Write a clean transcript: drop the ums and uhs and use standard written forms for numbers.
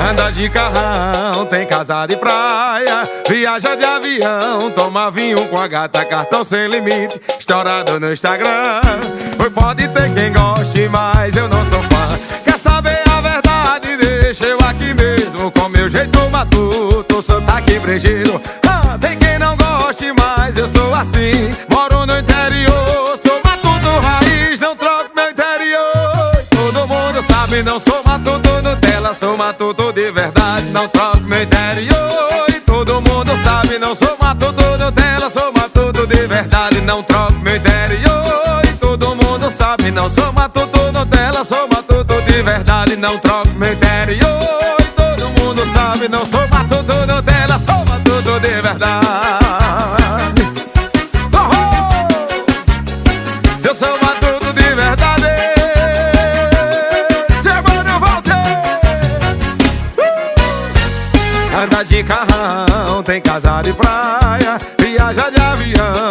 Anda de carrão, tem casa de praia, viaja de avião, toma vinho com a gata, cartão sem limite, estourado no Instagram. Oi, pode ter quem goste, mas eu não sou fã. Quer saber a verdade? Deixa eu aqui mesmo, com meu jeito matuto, sotaque brejeiro. Tem quem não goste, mas eu sou assim. Moro no interior, sou matuto raiz, não troco meu interior. Todo mundo sabe, não sou matuto Nutella, sou matuto de verdade, não troco meu interior. E todo mundo sabe, não sou matuto Nutella, sou matuto de verdade, não troco meu interior. E todo mundo sabe, não sou matuto Nutella, sou matuto de verdade, não troco meu interior. E todo mundo sabe, não sou matuto Nutella, sou matuto de verdade. Eu sou matuto de verdade. Anda de carrão, tem casa de praia, viaja de avião.